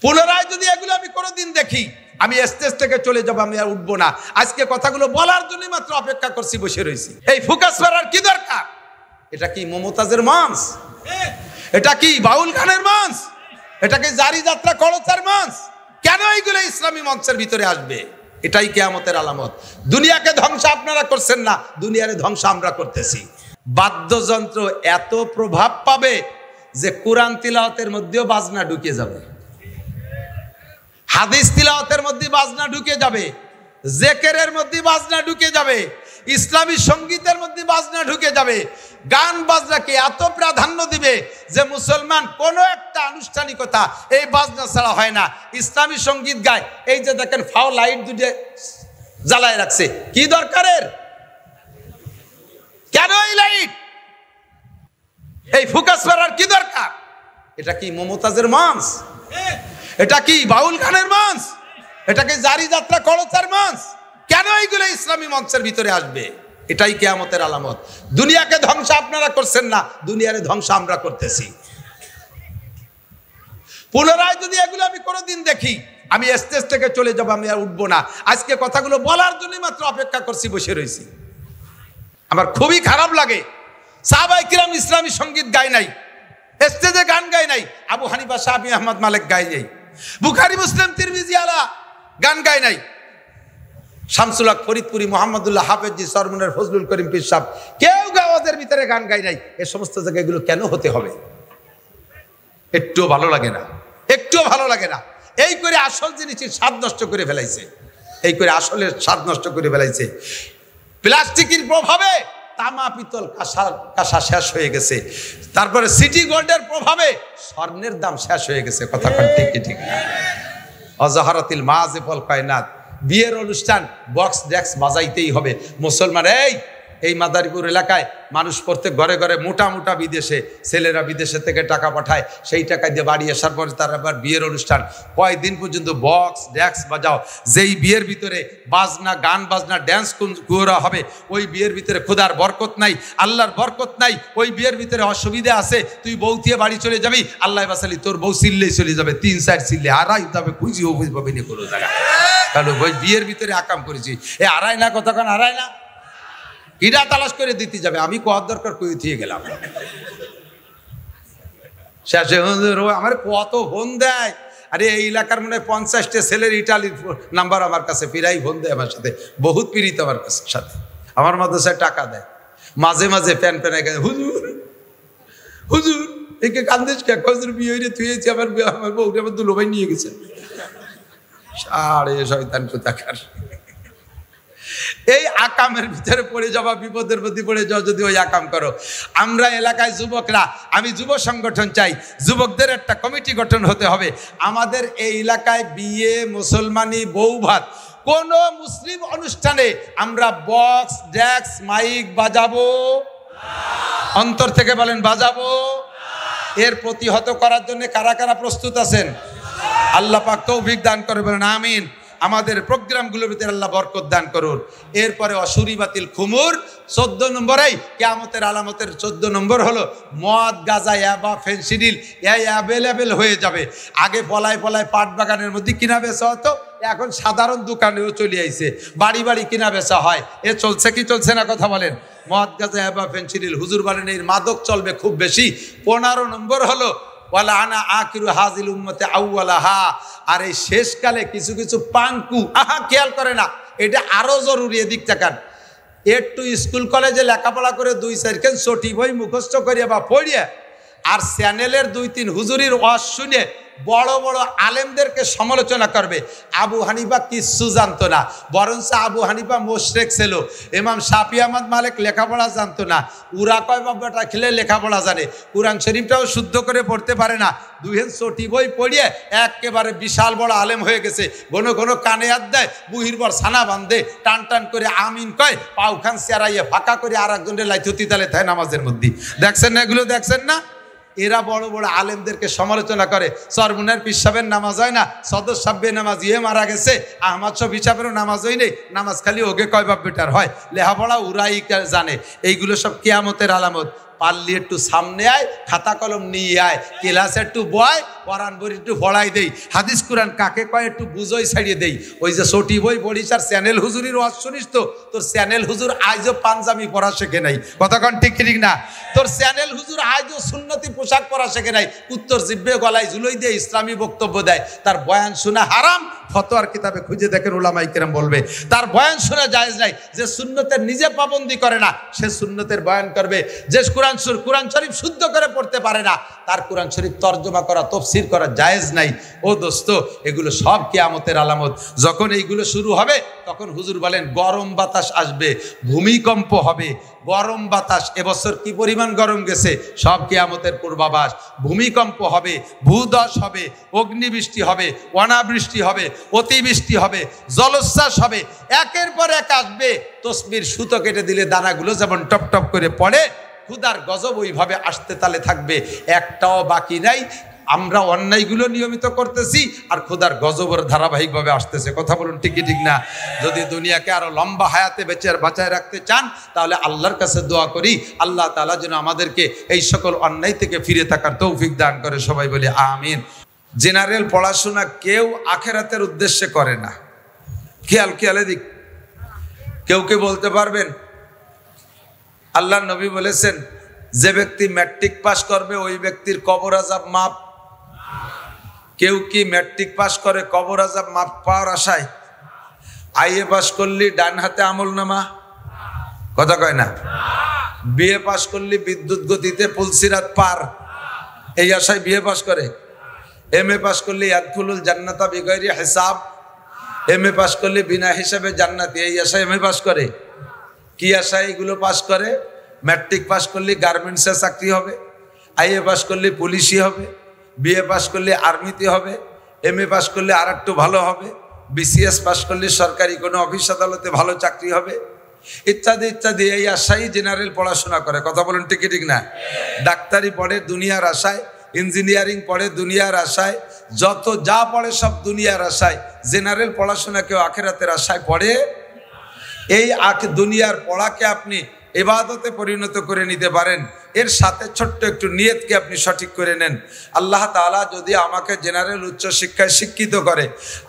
পুনরায় যদি এগুলো আমি কোনোদিন দেখি, আমি স্টেজ থেকে চলে যাবো, আমি আর উঠবো না। আজকে কথাগুলো বলার জন্য মাত্র অপেক্ষা করছি, বসে রয়েছি। এই ফোকাস করার কি দরকার? এটা কি মমতাজের মঞ্চ? এটা কি বাউল গানের মঞ্চ? এটা কি জারি যাত্রা খরচার মঞ্চ? কেন এইগুলো ইসলামী মঞ্চের ভিতরে আসবে? এটাই কিয়ামতের আলামত। দুনিয়াকে ধ্বংস আপনারা করছেন না, দুনিয়ার ধ্বংস আমরা করতেছি। বাদ্যযন্ত্র এত প্রভাব পাবে যে কোরআন তিলাওয়াতের মধ্যেও বাজনা ঢুকে যাবে, হাদিস তিলাওয়াতের মধ্যে বাজনা ঢুকে যাবে, জিকিরের মধ্যে বাজনা ঢুকে যাবে, ইসলামী সঙ্গীতের মধ্যে বাজনা ঢুকে যাবে। গান বাজনাকে এত প্রাধান্য দিবে যে মুসলমান কোনো একটা আনুষ্ঠানিকতা এই বাজনা ছাড়া হয় না। ইসলামী সঙ্গীত গায়, এই যে দেখেন ফাও লাইট দুটো জ্বালায় রাখছে, কি দরকারের? কেন এই লাইট? এই ফোকাস করার কি দরকার? এটা কি মমতাজের মঞ্চ? এটা কি বাউল গানের মঞ্চ? এটা কি জারি যাত্রা খরচার মঞ্চ? কেন এইগুলো ইসলামী মঞ্চের ভিতরে আসবে? এটাই কিয়ামতের আলামত। দুনিয়াকে ধ্বংস আপনারা করছেন না, দুনিয়ার ধ্বংস আমরা করতেছি। পুনরায় যদি এগুলো আমি কোনোদিন দেখি, আমি স্টেজ থেকে চলে যাবো, আমি আর উঠবো না। আজকে কথাগুলো বলার জন্য মাত্র অপেক্ষা করছি, বসে রয়েছি। আমার খুবই খারাপ লাগে, সাহাবায়ে কিরাম ইসলামী সঙ্গীত গায় নাই, স্টেজে গান গায় নাই। আবু হানিফা, শাফি, আহমদ, মালিক গায় নাই। বুখারী, মুসলিম, তিরমিজি আলা গান গায় নাই। শামসুল হক ফরিদপুরি, মোহাম্মদুল্লাহ হাফেজি, সরমুনের ফজলুল করিম পীর সাহেব, কেউ গাওয়াদের ভিতরে গান গায় নাই। এই সমস্ত জায়গায় এগুলো কেন হতে হবে? একটুও ভালো লাগে না, একটুও ভালো লাগে না। এই করে আসল জিনিসের স্বাদ নষ্ট করে ফেলাইছে, এই করে আসলের স্বাদ নষ্ট করে ফেলাইছে। প্লাস্টিকের প্রভাবে তামা, পিতল, কাঁসা শেষ হয়ে গেছে। তারপরে সিটি গোল্ডের প্রভাবে স্বর্ণের দাম শেষ হয়ে গেছে। কথা ঠিক ঠিক না? অজহারাতিল মাযিফুল কায়নাত, বিয়ের অনুষ্ঠান বক্স ডেক্স বাজাইতেই হবে। মুসলমান এই মাদারীপুর এলাকায় মানুষ প্রত্যেক ঘরে ঘরে মোটা মোটা বিদেশে, ছেলেরা বিদেশে থেকে টাকা পাঠায়, সেই টাকা দিয়ে বাড়ি আসার পরে তার আবার বিয়ের অনুষ্ঠান। কয়েকদিন পর্যন্ত বক্স ডেক্স বাজাও। যেই বিয়ের ভিতরে বাজনা, গান বাজনা, ড্যান্স করা হবে, ওই বিয়ের ভিতরে খোদার বরকত নাই, আল্লাহর বরকত নাই। ওই বিয়ের ভিতরে অসুবিধা আছে। তুই বউ দিয়ে বাড়ি চলে যাবি, আল্লাহ বাসালি তোর বউ চিল্লেই চলে যাবে, 3-4 চিল্লে আড়াই তবে খুঁজি ও বুঝ পাবি না কোনো জায়গা। কারণ ওই বিয়ের ভিতরে আকাম করেছি। আড়াই না, কতক্ষণ আড়াই না, ইডা তালাশ করে দিতে যাবে। আমি কোয়ার দরকার কই দিয়ে গেলাম। শেষে আমার কত ফোন দেয়, আরে এই এলাকার মনে হয় 50টা ছেলের ইটালির নাম্বার আমার কাছে, ফিরাই ফোন দেয় আমার সাথে, বহুত পীড়িত আমার কাছে সাথে। আমার মাদ্রাসায় টাকা দেয়, মাঝে মাঝে প্যান প্যানে গেছে, হুজুর হুজুর একে কান্দিস কে, হুজুর বিয়ে হয়ে থুয়েছি, আমার বউকে আমার দুলোভাই নিয়ে গেছে। সাড়ে শয়তান কোথাকার। এই আকামের ভিতরে পড়ে যাওয়া, বিপদের মধ্যে পড়ে যাওয়া যদি ওই আকাম করো। আমরা এলাকায় যুবকরা, আমি যুব সংগঠন চাই, যুবকদের একটা কমিটি গঠন হতে হবে। আমাদের এই এলাকায় বিয়ে, মুসলমানি, বউ ভাত, কোন মুসলিম অনুষ্ঠানে আমরা বক্স ডেক্স মাইক বাজাবো? অন্তর থেকে বলেন বাজাবো। এর প্রতিহত করার জন্য কারা কারা প্রস্তুত আছেন? আল্লাহ পাক তৌফিক দান করে, বলেন আমিন। আমাদের প্রোগ্রামগুলোর ভিতরে আল্লাহ বরকত দান করুন। এরপরে অসুরি বাতিল খুমুর 14 নম্বরেই কিয়ামতের আলামতের 14 নম্বর হলো মদ, গাঁজা, ইয়াবা, ফেনসিডিল অ্যাভেলেবেল হয়ে যাবে। আগে পলায় পলায় পাট বাগানের মধ্যে কিনা বেচা হতো, এখন সাধারণ দোকানেও চলে আইছে, বাড়ি বাড়ি কিনা বেচা হয়। এ চলছে কি চলছে না কথা বলেন? মদ, গাঁজা, ইয়াবা, ফেনসিডিল, হুজুর বলেন এই মাদক চলবে খুব বেশি। 15 নম্বর হলো ওয়ালা আনা আকিরু হাজিল উম্মতে আউয়ালাহা। আর এই শেষকালে কিছু কিছু পাঙ্কু, খেয়াল করে না, এটা আরো জরুরি, এদিক তাকান। একটু স্কুল কলেজে লেখাপড়া করে 2-4 চটি বই মুখস্থ করিয়া বা পড়িয়া আর চ্যানেলের 2-3 হুজুরির ওয়াজ শুনে বড় বড় আলেমদেরকে সমালোচনা করবে। আবু হানিফা কিচ্ছু জানতো না, বরঞ্চ আবু হানিফা মুশরিক ছিল। ইমাম শাফি, আহমদ, মালিক লেখাপড়া জানতো না। উরা কয় বাবাটা খেলে লেখাপড়া জানে, কোরআন শরীফটাও শুদ্ধ করে পড়তে পারে না। 2 চটি বই পড়িয়ে একেবারে বিশাল বড় আলেম হয়ে গেছে। ঘন ঘন কানে হাত দেয়, বুহির বর ছানা বান্ধে, টান টান করে আমিন কয়, পাউখান চেরাইয়ে ফাঁকা করে আর একজনের লাইথতি তালে থায় নামাজের মধ্যে। দেখছেন না এগুলো? দেখছেন না? এরা বড় বড় আলেমদেরকে সমালোচনা করে। সরমুনের পীর সাহেবের নামাজ হয় না, সদর সাহেবের নামাজ মারা গেছে, আহমদ শফি সাহেবেরও নামাজ হয় নেই, নামাজ খালি ওকে কয় বাপ বেটার হয়, লেখাপড়া উরাই জানে। এইগুলো সব কিয়ামতের আলামত। পারলি একটু সামনে আয়, খাতা কলম নিয়ে আয়, ক্লাসে একটু বয়, কোরআন বই একটু পড়াই দেই, হাদিস কোরআন কাকে কয় একটু বুঝোই ছাড়িয়ে দেই। ওই যে ছোটি বই পড়িস আর চ্যানেল হুজুরির ওয়াজ শুনিস, তো তোর চ্যানেল হুজুর আজও পাঞ্জাবি পরা শেখে নাই, কতক্ষণ ঠিক ঠিক না? তোর চ্যানেল হুজুর আজও সুন্নতি পোশাক পরা শেখে নাই, উত্তর জিব্বে গলায় ঝুলোই দিয়ে ইসলামী বক্তব্য দেয়, তার বয়ান শোনা হারাম। ফতোয়ার কিতাবে খুঁজে দেখেন, উলামায়ে কেরাম বলবে তার বয়ান শোনা জায়েজ নাই। যে সুন্নতের নিজে পাবন্দি করে না সে সুন্নতের বয়ান করবে। যে কোরআন শরীফ শুদ্ধ করে পড়তে পারে না তার কোরআন শরীফ তর্জমা করা, তফসির করা জায়েজ নাই। ও দোস্ত, এগুলো সব কিয়ামতের আলামত। যখন এইগুলো শুরু হবে তখন হুজুর বলেন গরম বাতাস আসবে, ভূমিকম্প হবে, গরম বাতাস। এবছর কি পরিমাণ গরম গেছে, সব কিয়ামতের পূর্বাভাস। ভূমিকম্প হবে, ভূধস হবে, অগ্নিবৃষ্টি হবে, অনাবৃষ্টি হবে, অতিবৃষ্টি হবে, জলোচ্ছ্বাস হবে, একের পর এক আসবে। তসবির সুতো কেটে দিলে দানাগুলো যেমন টপ টপ করে পড়ে, ক্ষুধার গজব ওইভাবে আসতে তালে থাকবে, একটাও বাকি নাই। আমরা অন্যায়গুলো নিয়মিত করতেছি আর খোদার গজবের ধারাবাহিকভাবে আসতেছে। কথা বলুন ঠিক কি ঠিক না? যদি দুনিয়াকে আরো লম্বা হায়াতে বাঁচায় রাখতে চান তাহলে আল্লাহর কাছে দোয়া করি, আল্লাহ তাআলা যেন আমাদেরকে এই সকল অন্যায় থেকে ফিরে থাকার তৌফিক দান করে। সবাই বলি আমিন। জেনারেল পড়াশোনা কেউ আখেরাতের উদ্দেশ্যে করে না। খেয়ালে দিক, কেউ কে বলতে পারবেন? আল্লাহর নবী বলেছেন যে ব্যক্তি ম্যাট্রিক পাস করবে ওই ব্যক্তির কবর আযাব মাপ। কেউ কি ম্যাট্রিক পাস করে কবর আযাব মাপ পাওয়ার আশায়? আইএ পাস করলি ডান হাতে আমল নামা, কথা কয় না? বিএ পাস করলি বিদ্যুৎ গতিতে পুলসিরাত পার, এই আশায় বিএ পাস করে। এমএ পাস করলি ইয়াদখুলুল জান্নাতা বিগাইরি হিসাব, এমএ পাস করলি বিনা হিসাবে জান্নাতি, এই আশায় এমএ পাস করে। কি আশায় এগুলো পাস করে? ম্যাট্রিক পাস করলে গার্মেন্টসে চাকরি হবে, আইএ পাস করলে পুলিশি হবে, বিএ পাস করলে আর্মিতে হবে, এমএ পাস করলে আর একটু ভালো হবে, বিসিএস পাস করলে সরকারি কোনো অফিস আদালতে ভালো চাকরি হবে, ইত্যাদি ইত্যাদি। এই আশায় জেনারেল পড়াশোনা করে। কথা বলুন ঠিক ঠিক না? ডাক্তারি পড়ে দুনিয়ার আশায়, ইঞ্জিনিয়ারিং পড়ে দুনিয়ার আশায়, যত যা পড়ে সব দুনিয়ার আশায়। জেনারেল পড়াশোনা কেউ আখিরাতের আশায় পড়ে? এই দুনিয়ার পড়াকে আপনি ইবাদতে পরিণত করে নিতে পারেন। এর সাথে ছোট্ট একটু নিয়তকে আপনি সঠিক করে নেন। আল্লাহ তাআলা যদি আমাকে জেনারেল উচ্চ শিক্ষায় শিক্ষিত করে,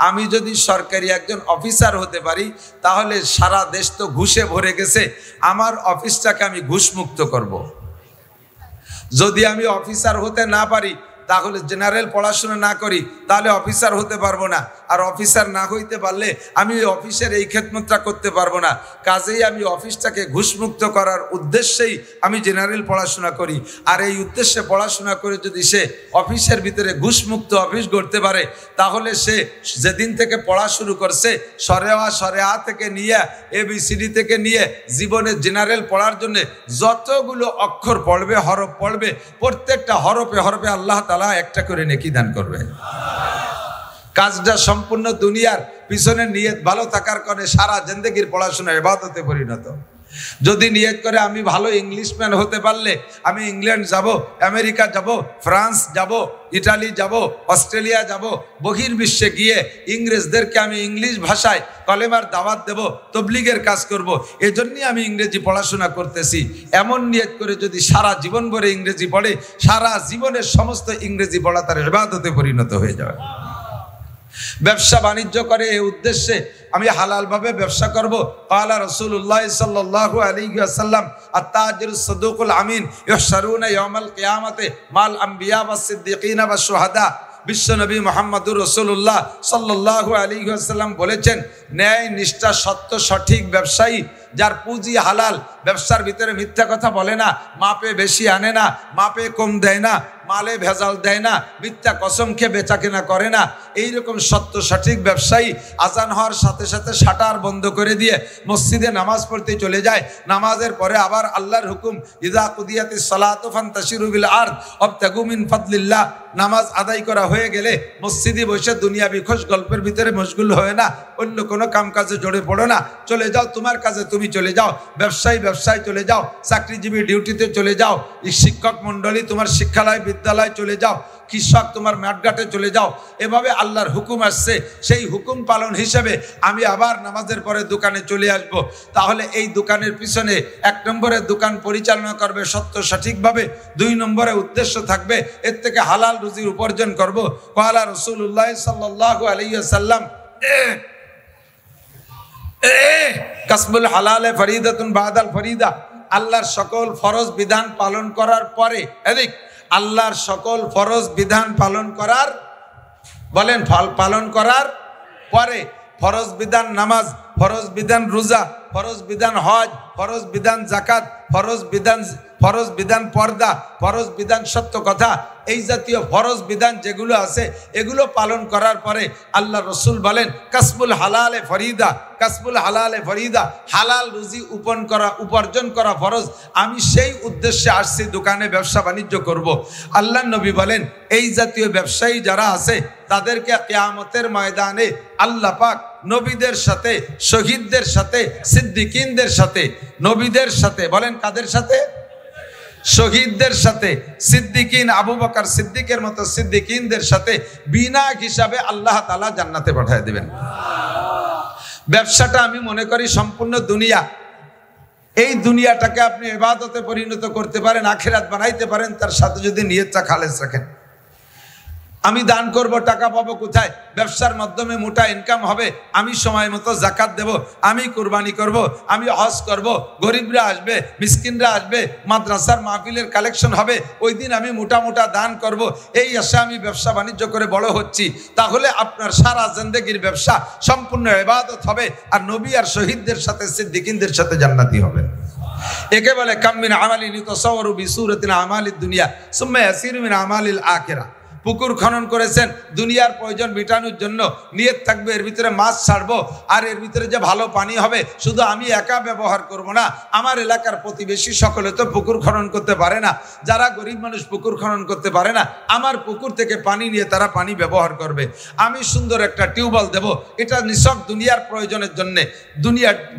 আমি যদি সরকারি একজন অফিসার হতে পারি, তাহলে সারা দেশ তো ঘুষে ভরে গেছে, আমার অফিসটাকে আমি ঘুষমুক্ত করব। যদি আমি অফিসার হতে না পারি, তাহলে জেনারেল পড়াশোনা না করি, তাহলে অফিসার হতে পারবো না। আর অফিসার না হইতে পারলে আমি অফিসের এই খেদমতটা করতে পারবো না। কাজেই আমি অফিসটাকে ঘুষমুক্ত করার উদ্দেশ্যেই আমি জেনারেল পড়াশোনা করি। আর এই উদ্দেশ্যে পড়াশোনা করে যদি সে অফিসের ভিতরে ঘুষমুক্ত অফিস গড়তে পারে, তাহলে সে যেদিন থেকে পড়া শুরু করছে, সরে আ থেকে নিয়ে ABCD থেকে নিয়ে জীবনে জেনারেল পড়ার জন্য যতগুলো অক্ষর পড়বে, হরফ পড়বে, প্রত্যেকটা হরফে হরফে আল্লাহ তাআলা একটা করে নেকি দান করবেন। কাজটা সম্পূর্ণ দুনিয়ার পিছনে নিয়ত ভালো থাকার কারণে সারা জিন্দেগির পড়াশোনা ইবাদতে পরিণত। যদি নিয়ত করে আমি ভালো ইংলিশম্যান হতে পারলে আমি ইংল্যান্ড যাব, আমেরিকা যাব, ফ্রান্স যাব, ইটালি যাব, অস্ট্রেলিয়া যাব, বহির্বিশ্বে গিয়ে ইংরেজদেরকে আমি ইংলিশ ভাষায় কলেমার দাওয়াত দেব, তবলিগের কাজ করব, এজন্যই আমি ইংরেজি পড়াশোনা করতেছি, এমন নিয়ত করে যদি সারা জীবন ভরে ইংরেজি পড়ে, সারা জীবনের সমস্ত ইংরেজি পড়া তার ইবাদতে পরিণত হয়ে যাবে। ব্যবসা বাণিজ্য করে এই উদ্দেশ্যে আমি হালালভাবে ব্যবসা করব। ক্বালা রাসূলুল্লাহ সাল্লাল্লাহু আলাইহি ওয়াসাল্লাম আত-তাজিরুস সাদুকুল আমিন ইহশারুনা ইয়াউমাল কিয়ামাতি মাল আম্বিয়া ওয়াস সিদ্দিকিনা ওয়াস শুহাদা। বিশ্বনবী মুহাম্মদুর রাসূলুল্লাহ সাল্লাল্লাহু আলাইহি ওয়াসাল্লাম বলেছেন, ন্যায় নিষ্ঠা সত্য সঠিক ব্যবসায়ী, যার পুঁজি হালাল, ব্যবসার ভিতরে মিথ্যা কথা বলে না, মাপে বেশি আনে না, মাপে কম দেয় না, মালে ভেজাল দেয় না, মিথ্যা কসম খেয়ে বেচা কেনা করে না, এইরকম সত্য সঠিক ব্যবসায়ী আজান হওয়ার সাথে সাথে শাটার বন্ধ করে দিয়ে মসজিদে নামাজ পড়তে চলে যায়। নামাজের পরে আবার আল্লাহর হুকুম, ইযা কুদিয়াতিস সালাতু ফান্তাশিরু বিল আরদ ওয়াবতাগু মিন ফাদলিল্লাহ। নামাজ আদায় করা হয়ে গেলে মসজিদে বসে দুনিয়াবি খোশ গল্পের ভিতরে মশগুল হয় না, অন্য কোনো কাম কাজে জড়ে পড়ো না, চলে যাও তোমার কাজে তুমি চলে যাও, ব্যবসায় চলে যাও, চাকরিজীবী ডিউটিতে চলে যাও, শিক্ষক মন্ডলী তোমার শিক্ষালয় বিদ্যালয় চলে যাও। কৃষক তোমার মাঠঘাটে চলে যাও, এভাবে আল্লাহর হুকুম আসছে, সেই হুকুম পালন হিসেবে আমি আবার নামাজের পরে দোকানে চলে আসব। তাহলে এই দোকানের পিছনে 1 নম্বরে দোকান পরিচালনা করবে সত্য সঠিকভাবে, 2 নম্বরে উদ্দেশ্য থাকবে এর থেকে হালাল রুজির উপার্জন করব। ক্বালা রাসূলুল্লাহ সাল্লাল্লাহু আলাইহি ওয়াসাল্লাম কাসবুল হালালে ফরিদাতুন বাদাল ফরিদা। আল্লাহর সকল ফরজ বিধান পালন করার পরে, এদিক আল্লাহর সকল ফরজ বিধান পালন করার, বলেন পালন করার পরে ফরজ বিধান নামাজ, ফরজ বিধান রোজা, ফরজ বিধান হজ, ফরজ বিধান যাকাত, ফরজ বিধান পর্দা, ফরজ বিধান সত্য কথা, এই জাতীয় ফরজ বিধান যেগুলো আছে এগুলো পালন করার পরে আল্লাহ রসুল বলেন কাসবুল হালালে ফরিদা, কাসবুল হালালে ফরিদা, হালাল রুজি উপার্জন করা ফরজ। আমি সেই উদ্দেশ্যে আসছি দোকানে ব্যবসা বাণিজ্য করব। আল্লাহ নবী বলেন এই জাতীয় ব্যবসায়ী যারা আছে তাদেরকে কিয়ামতের ময়দানে আল্লাহ পাক নবীদের সাথে, শহীদদের সাথে, সিদ্দিকিনদের সাথে, নবীদের সাথে, বলেন কাদের সাথে? শহীদদের সাথে, সিদ্দিকিন, আবু বকর সিদ্দিকের মতো সিদ্দিকিনদের সাথে বিনা হিসাবে আল্লাহ তাআলা জান্নাতে পাঠিয়ে দিবেন। ব্যবসাটা আমি মনে করি সম্পূর্ণ দুনিয়া। এই দুনিয়াটাকে আপনি ইবাদতে পরিণত করতে পারেন, আখিরাত বানাইতে পারেন, তার সাথে যদি নিয়তটা খালেস রাখেন। আমি দান করব, টাকা পাবো কোথায়? ব্যবসার মাধ্যমে মোটা ইনকাম হবে, আমি সময় মতো জাকাত দেব, আমি কুরবানি করব, আমি হজ করব, গরিবরা আসবে, মিসকিনরা আসবে, মাদ্রাসার মাহফিলের কালেকশন হবে, ওই দিন আমি মোটা মোটা দান করব, এই আশা আমি ব্যবসা বাণিজ্য করে বড় হচ্ছি। তাহলে আপনার সারা জিন্দেগির ব্যবসা সম্পূর্ণ ইবাদত হবে, আর নবী আর শহীদদের সাথে, সিদ্দিকিনদের সাথে জান্নাতি হবে। একে বলে কাম মিন আমালিন ইতাসাওয়ারু বিসূরাতিন আমালিদ দুনিয়া সুম্মা ইয়াসিরু মিন আমালিল আখিরা। পুকুর খনন করেছেন দুনিয়ার প্রয়োজন মেটানোর জন্য, নিয়ত থাকবে এর ভিতরে মাছ ছাড়বো, আর এর ভিতরে যে ভালো পানি হবে শুধু আমি একা ব্যবহার করব না, আমার এলাকার প্রতিবেশী সকলে তো পুকুর খনন করতে পারে না, যারা গরিব মানুষ পুকুর খনন করতে পারে না, আমার পুকুর থেকে পানি নিয়ে তারা পানি ব্যবহার করবে। আমি সুন্দর একটা টিউবওয়েল দেব, এটা নিছক দুনিয়ার প্রয়োজনের জন্যে,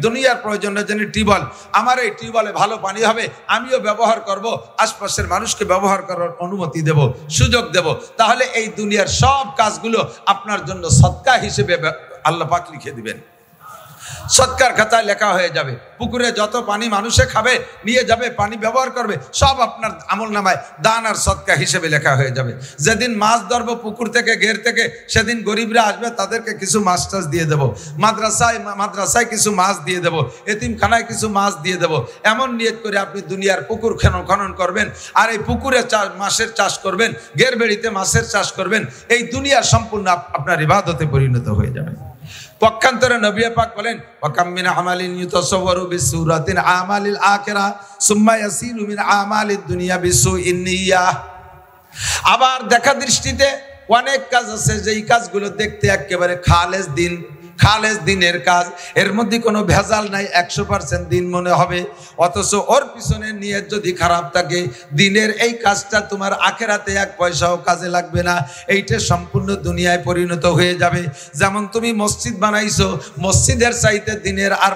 দুনিয়ার প্রয়োজনের জন্য টিউবওয়েল, আমার এই টিউবওয়েলে ভালো পানি হবে, আমিও ব্যবহার করব, আশপাশের মানুষকে ব্যবহার করার অনুমতি দেব, সুযোগ দেব। তাহলে এই দুনিয়ার সব কাজগুলো আপনার জন্য সদকা হিসেবে আল্লাহ পাক লিখে দিবেন, সদকার খাতায় লেখা হয়ে যাবে। পুকুরে যত পানি মানুষে খাবে, নিয়ে যাবে, পানি ব্যবহার করবে, সব আপনার আমল নামায় দান আর সদকা হিসেবে লেখা হয়ে যাবে। যেদিন মাছ ধরবো পুকুর থেকে, ঘের থেকে, সেদিন গরিবরা আসবে, তাদেরকে কিছু মাছ টাছ দিয়ে দেবো, মাদ্রাসায় কিছু মাছ দিয়ে দেবো, এতিমখানায় কিছু মাছ দিয়ে দেবো। এমন নিয়ত করে আপনি দুনিয়ার পুকুর খনন করবেন, আর এই পুকুরে মাছের চাষ করবেন, ঘের বেড়িতে মাছের চাষ করবেন, এই দুনিয়া সম্পূর্ণ আপনার ইবাদতে পরিণত হয়ে যাবে। পক্ষান্তরে নবী পাক বলেন ওয়াকাম মিন আমালিন ইউতাসাওয়ারু বিসূরাতিন আমালিল আখিরা সুম্মা ইয়াসিরু মিন আমালিদ দুনিয়া বিসুইন নিয়াহ। আবার দেখা দৃষ্টিতে অনেক কাজ আছে যেই কাজগুলো দেখতে একেবারে খালেস দিনের কাজ, এর মধ্যে কোনো ভেজাল নাই, 100% দিন মনে হবে, অথচ ওর পিছনে নিয়ত যদি খারাপ থাকে, দিনের এই কাজটা তোমার আখিরাতে 1 পয়সাও কাজে লাগবে না, এইটা সম্পূর্ণ দুনিয়ায় পরিণত হয়ে যাবে। যেমন তুমি মসজিদ বানাইছো, মসজিদের চাইতে দিনের আর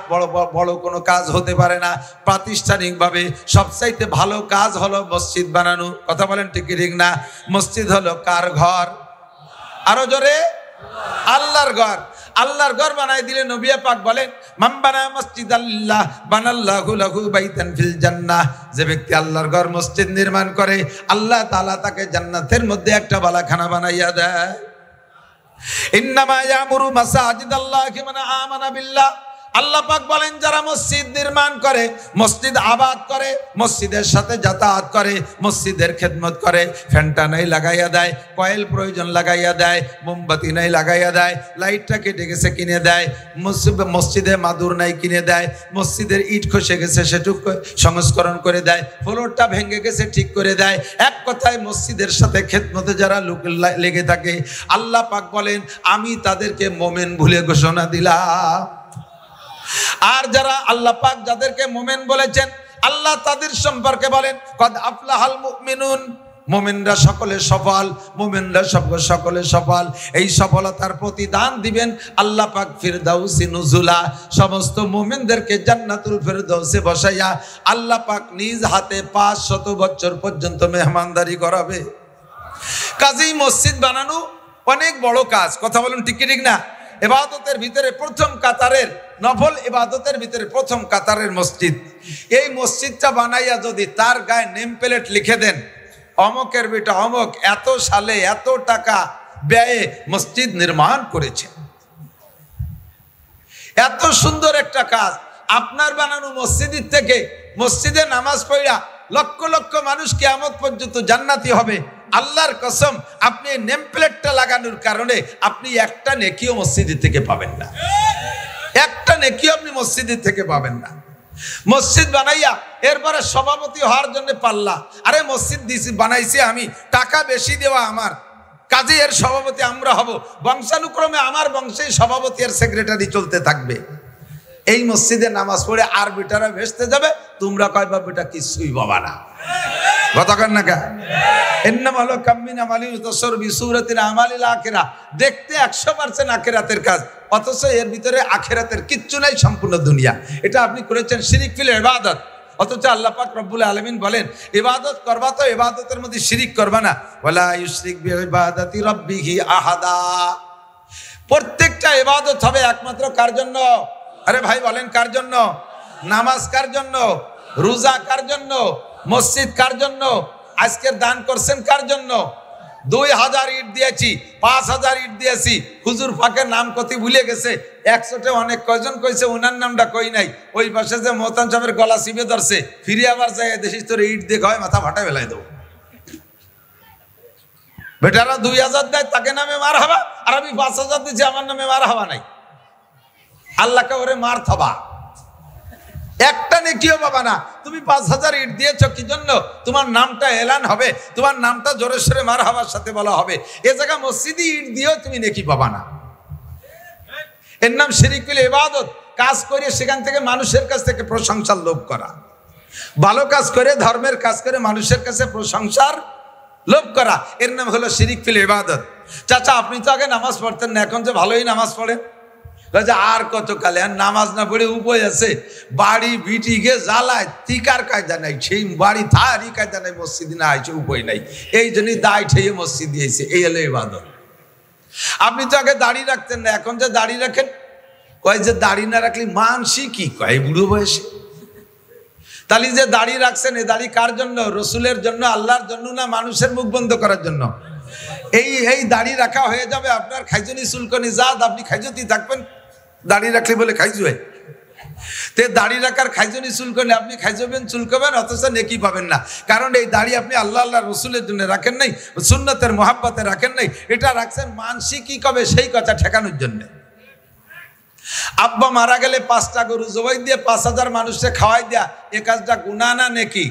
বড় কোনো কাজ হতে পারে না। প্রাতিষ্ঠানিকভাবে সবচাইতে ভালো কাজ হলো মসজিদ বানানো। কথা বলেন ঠিক ঠিক না? মসজিদ হলো কার ঘর? আরো জোরে, আল্লাহর ঘর। আল্লাহর ঘর বানাই দিলে নবী পাক বলেন মান বানা মসজিদাল্লাহ বানাল্লাহু লাহু বাইতান ফিল জান্নাহ। যে ব্যক্তি আল্লাহর ঘর মসজিদ নির্মাণ করে, আল্লাহ তাআলা তাকে জান্নাতের মধ্যে একটা বালাখানা বানাইয়া দেয়। ইন্নামা ইয়ামুরু মাসাজিদাল্লাহি মান আমানা বিল্লাহ। আল্লাহ পাক বলেন যারা মসজিদ নির্মাণ করে, মসজিদ আবাদ করে, মসজিদের সাথে যাতায়াত করে, মসজিদের খেদমত করে, ফ্যানটা নাই লাগাইয়া দেয়, কয়েল প্রয়োজন লাগাইয়া দেয়, মোমবাতি নাই লাগাইয়া দেয়, লাইটটা কেটে গেছে কিনে দেয়, মসজিদে মাদুর নাই কিনে দেয়, মসজিদের ইট খসে গেছে সেটুকু সংস্করণ করে দেয়, ফ্লোরটা ভেঙে গেছে ঠিক করে দেয়। এক কথায় মসজিদের সাথে খেদমতে যারা লোক লেগে থাকে, আল্লাহ পাক বলেন আমি তাদেরকে মোমেন ভুলে ঘোষণা দিলাম। আর যারা আল্লাহ পাক যাদেরকে মোমেন বলেছেন, আল্লাহ তাদের সম্পর্কে বলেন কদ আফলাহাল মুমিনুন। মোমেনরা সকলে সফল, মোমেনরা সকলে সফল। এই সফলতার প্রতিদান দিবেন আল্লাহ পাক ফিরদাউসি নুজুলা। সমস্ত মোমেনদেরকে জান্নাতুল ফিরদাউসে বসাইয়া আল্লাহ পাক নিজ হাতে 500 বছর পর্যন্ত মেহমানদারি করাবে। কাজেই মসজিদ বানানো অনেক বড় কাজ, কথা বলুন ঠিক কি ঠিক না? ইবাদতের ভিতরে প্রথম কাতারের, নফল ইবাদতের ভিতরে প্রথম কাতারের মসজিদ। এই মসজিদটা বানাইয়া যদি তার গায়ে নেম প্লেট লিখে দেন, অমকের বেটা অমক এত সালে এত টাকা ব্যয়ে মসজিদ নির্মাণ করেছে, এত সুন্দর একটা কাজ। আপনার বানানো মসজিদের থেকে মসজিদে নামাজ পড়া লক্ষ লক্ষ মানুষ কিয়ামত পর্যন্ত জান্নাতি হবে। আল্লাহর কসম, আপনি নেম প্লেটটা লাগানোর কারণে আপনি একটা নেকিও মসজিদের থেকে পাবেন না, একটা নেকিও আপনি মসজিদের থেকে পাবেন না। মসজিদ বানাইয়া এরপরে সভাপতি হওয়ার জন্য পাল্লা, আরে মসজিদ দিছি বানাইছি আমি, টাকা বেশি দেওয়া আমার, কাজে এর সভাপতি আমরা হব, বংশানুক্রমে আমার বংশেই সভাপতি আর সেক্রেটারি চলতে থাকবে। এই মসজিদে নামাজ পড়ে আর বেটারা ভেসতে যাবে, তোমরা কয় বা বেটা কিছুই বাবা না, কতক্ষণ না কা দেখতে 100% আখিরাতের কাজ, অথচ এর ভিতরে আখিরাতের কিচ্ছু নাই, সম্পূর্ণ দুনিয়া। এটা আপনি করেছেন শিরিক ফিল ইবাদত, অথচ আল্লাহ পাক রব্বুল আলামিন বলেন ইবাদত করবা তো ইবাদতের মধ্যে শিরিক করবা না, ওয়ালা ইউশরিক বিইবাদাতি রাব্বিহি আহাদা। প্রত্যেকটা ইবাদত হবে একমাত্র কার জন্য? আরে ভাই বলেন কার জন্য? নামাজ কার জন্য? রোজা কার জন্য? মসজিদ কার জন্য? আজকের দান করছেন কার জন্য? 2000 ইট দিয়েছি, 5000 ইট দিয়েছি, হুজুর ফাঁকের নাম কত ভুলে গেছে, 100টে অনেক কয়জন কইছে, ওনার নামটা কই নাই। ওই পাশে যে মোহতান সাহেবের গলা চিপে ধরছে, ফিরে আবার যায় দেশি তোর ইট দিয়ে হয় মাথা ফাটা ফেলাই দেবো। বেটারা 2000 দেয়, তাকে নামে মার হবা, আর আমি 5000 দিচ্ছি, আমার নামে মার হবা নাই। আল্লাহকে ওরে মার থবা, একটা নেকিও পাবা না। তুমি 5000 ইট দিয়েছো কি জন্য? তোমার নামটা এলান হবে, তোমার নামটা জোরে সোরে মার হবার সাথে বলা হবে। এ জায়গা মসজিদে ইট দিয়েও তুমি নেকি পাবা না। এর নাম শিরিক ফিল ইবাদত। কাজ করে সেখান থেকে মানুষের কাছ থেকে প্রশংসার লোভ করা, ভালো কাজ করে ধর্মের কাজ করে মানুষের কাছে প্রশংসার লোভ করা, এর নাম হলো শিরিক ফিল ইবাদত। চাচা আপনি তো আগে নামাজ পড়তেন না, এখন যে ভালোই নামাজ পড়েন। আর কত কালে নামাজ না পড়ে উপায় আছে, বাড়ি বিটি গে জ্বালায়, টিকার কায়দা নাই, সেই বাড়ি থারি কায়দা নাই, মসজিদ না আইছে উপায় নাই, এই জন্যই দায় ঠেয়ে মসজিদ দিয়েছে। এই হলো ইবাদত। আপনি তো আগে দাড়ি রাখতেন না, এখন যে দাড়ি রাখেন, কয় যে দাড়ি না রাখলে মানসি কি কয় বুড়ো বয়সে। তাহলে যে দাড়ি রাখছেন, এই দাড়ি কার জন্য? রসুলের জন্য, আল্লাহর জন্য, না মানুষের মুখ বন্ধ করার জন্য? এই দাড়ি রাখা হয়ে যাবে আপনার খাইজনি চুলকনি জাত, আপনি খাইজতি থাকবেন দাড়ি রাখলে বলে খাইজু হয়। তে দাড়ি রাখার খাইজনি চুলকনি আপনি খাইজবেন চুলকবেন, অথচ নেকি পাবেন না। কারণ এই দাড়ি আপনি আল্লাহ আল্লাহ রসুলের জন্য রাখেন নাই, সুন্নতের মহাব্বতে রাখেন নাই, এটা রাখছেন মানসি কি কবে সেই কথা ঠেকানোর জন্য। আব্বা মারা গেলে 5টা গরু জবাই দিয়ে 5000 মানুষকে খাওয়াই দেয়া, এ কাজটা গুনাহ না নেকি?